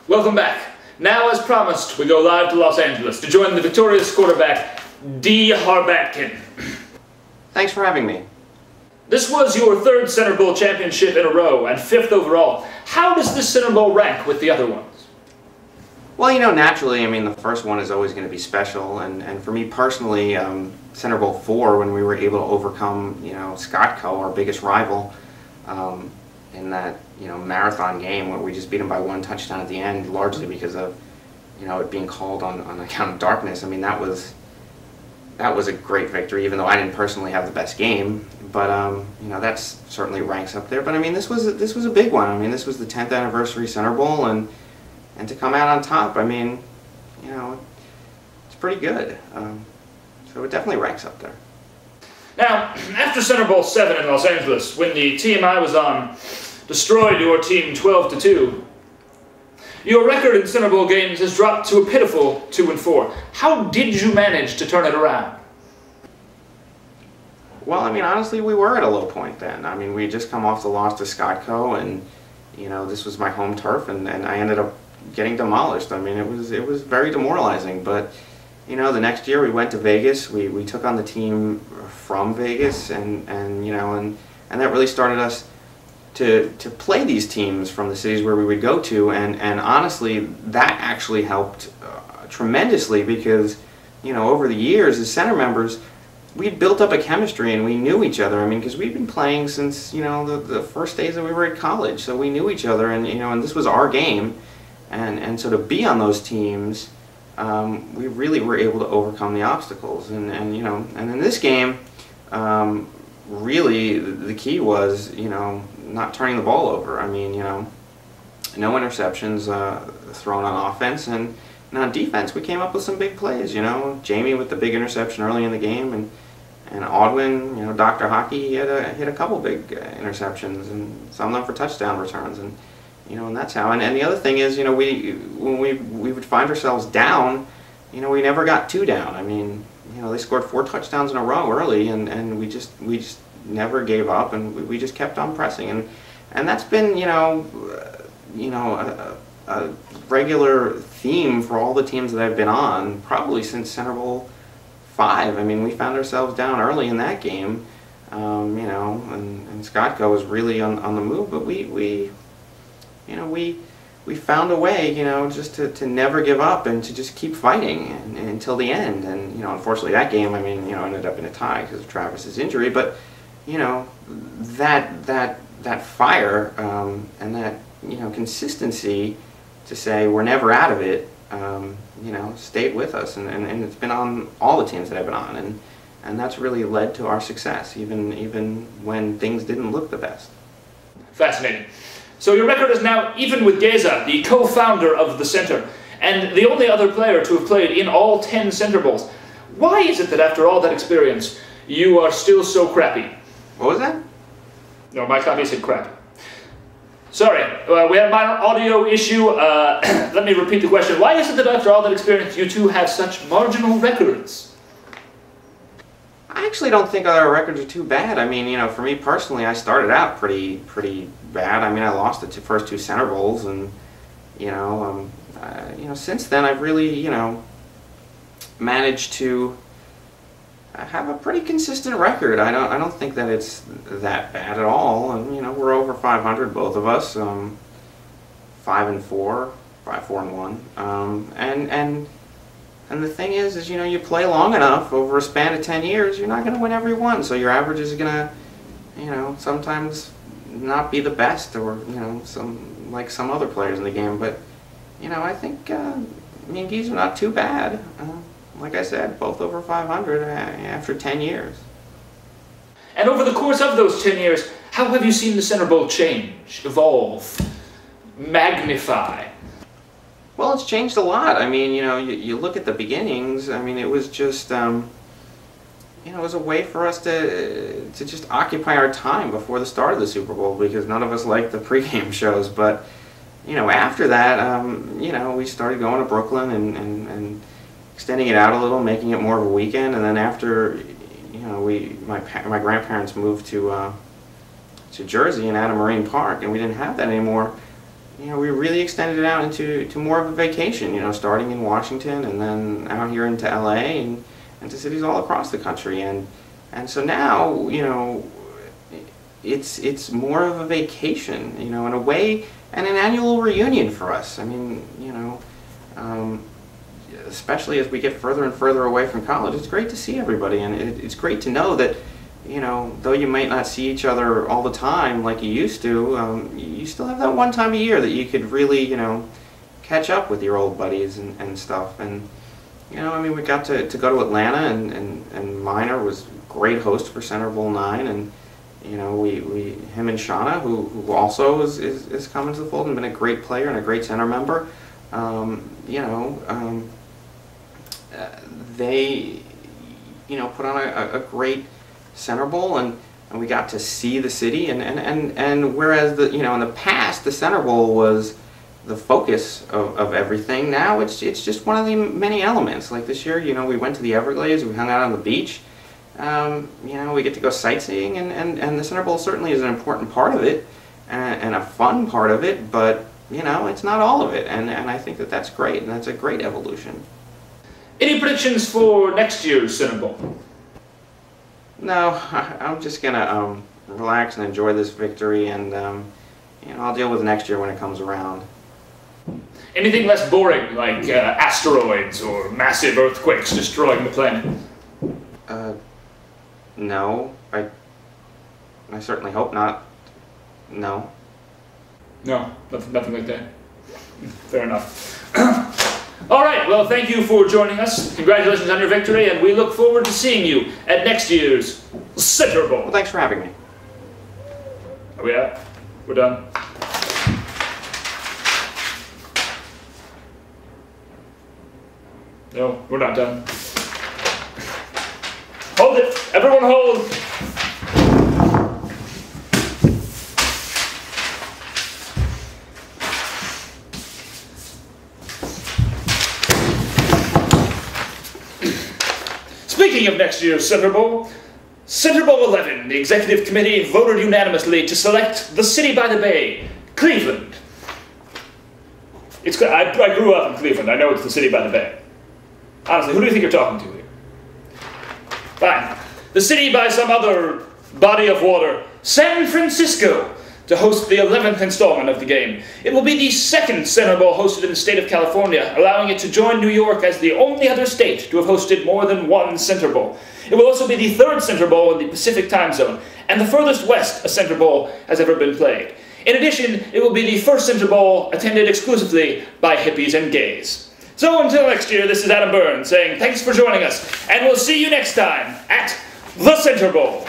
Welcome back. Now, as promised, we go live to Los Angeles to join the victorious quarterback, D. Harbatkin. Thanks for having me. This was your third Center Bowl championship in a row and fifth overall. How does this Center Bowl rank with the other ones? Well, naturally, the first one is always going to be special, and for me personally, Center Bowl 4, when we were able to overcome, Scottco, our biggest rival, in that, marathon game where we just beat them by one touchdown at the end, largely because of, it being called on account of darkness. That was a great victory, even though I didn't personally have the best game. But that certainly ranks up there. But this was a big one. This was the 10th anniversary Center Bowl, and to come out on top, it's pretty good. So it definitely ranks up there. Now, after Center Bowl 7 in Los Angeles, when the team I was on destroyed your team 12-2, your record in Center Bowl games has dropped to a pitiful 2-4. How did you manage to turn it around? Well, honestly, we were at a low point then. We had just come off the loss to Scottco, and this was my home turf, and I ended up getting demolished. It was very demoralizing. But the next year we went to Vegas. We took on the team from Vegas, and that really started us to play these teams from the cities where we would go to, and honestly, that actually helped tremendously because over the years as center members, we'd built up a chemistry and we knew each other. Because we'd been playing since the first days that we were at college, so we knew each other, and and this was our game, and so to be on those teams, we really were able to overcome the obstacles, and in this game, really the key was not turning the ball over. No interceptions thrown on offense, and on defense we came up with some big plays. Jamie with the big interception early in the game, and Audwin, Dr. Hockey, he hit a couple big interceptions, and some of them for touchdown returns, and that's how. And the other thing is, when we would find ourselves down, we never got too down. They scored 4 touchdowns in a row early, and we just never gave up, and we just kept on pressing, and that's been a regular theme for all the teams that I've been on, probably since Center Bowl 5. We found ourselves down early in that game, and Scottco was really on the move, but we found a way, just to never give up and to just keep fighting until the end. And unfortunately that game, ended up in a tie because of Travis's injury. But that fire and that consistency to say we're never out of it, stayed with us, and it's been on all the teams that I've been on, and that's really led to our success, even when things didn't look the best. Fascinating. So your record is now even with Geza, the co-founder of the Center, and the only other player to have played in all 10 Center Bowls. Why is it that after all that experience, you are still so crappy? What was that? No, my copy said crappy. Sorry, we had a minor audio issue. Let me repeat the question. Why is it that after all that experience, you two have such marginal records? I actually don't think our records are too bad. For me personally, I started out pretty bad. I lost the first 2 Center Bowls, and since then I've really managed to have a pretty consistent record. I don't think that it's that bad at all. And we're over 500, both of us. 5-4, 5-4-1. And the thing is you play long enough over a span of 10 years, you're not going to win every one. So your average is going to, sometimes not be the best, or some other players in the game. But I think me and Geese are not too bad. Like I said, both over 500 after 10 years. And over the course of those 10 years, how have you seen the Center Bowl change, evolve, magnify? Well, it's changed a lot. You look at the beginnings. It was just, it was a way for us to just occupy our time before the start of the Super Bowl, because none of us liked the pregame shows. But, after that, we started going to Brooklyn and extending it out a little, making it more of a weekend. And then after, my grandparents moved to Jersey and out of Marine Park, and we didn't have that anymore. you know, we really extended it out into more of a vacation, you know, starting in Washington and then out here into LA and to cities all across the country. And so now, you know, it's more of a vacation, you know, in a way, and an annual reunion for us. I mean, you know, especially as we get further and further away from college, it's great to see everybody, and it's great to know that, you know, though you might not see each other all the time like you used to, you still have that one time a year that you could really, you know, catch up with your old buddies and stuff. And, you know, I mean, we got to go to Atlanta, and Miner was a great host for Center Bowl 9, and, you know, him and Shauna, who also is coming to the fold and been a great player and a great center member, you know, they, you know, put on a great Center Bowl, and we got to see the city, and whereas the, you know, in the past the Center Bowl was the focus of everything, now it's just one of the many elements. Like this year, you know, we went to the Everglades, we hung out on the beach, you know, we get to go sightseeing, and the Center Bowl certainly is an important part of it, and a fun part of it, but, you know, it's not all of it, and I think that that's great, and that's a great evolution. Any predictions for next year's Center Bowl? No, I'm just gonna relax and enjoy this victory, and you know, I'll deal with next year when it comes around. Anything less boring, like asteroids or massive earthquakes destroying the planet? No, I certainly hope not. No. No, nothing like that. Fair enough. All right, well, thank you for joining us. Congratulations on your victory, and we look forward to seeing you at next year's Center Bowl. Well, thanks for having me. Are we out? We're done. No, we're not done. Hold it! Everyone hold! Speaking of next year's Center Bowl 11, the Executive Committee voted unanimously to select the city by the bay, Cleveland. I grew up in Cleveland. I know it's the city by the bay. Honestly, who do you think you're talking to here? Fine. The city by some other body of water, San Francisco, to host the 11th installment of the game. It will be the second Center Bowl hosted in the state of California, allowing it to join New York as the only other state to have hosted more than one Center Bowl. It will also be the third Center Bowl in the Pacific time zone, and the furthest west a Center Bowl has ever been played. In addition, it will be the first Center Bowl attended exclusively by hippies and gays. So until next year, this is Adam Burns saying thanks for joining us, and we'll see you next time at the Center Bowl.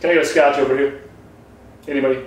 Can I get a scotch over here? Anybody?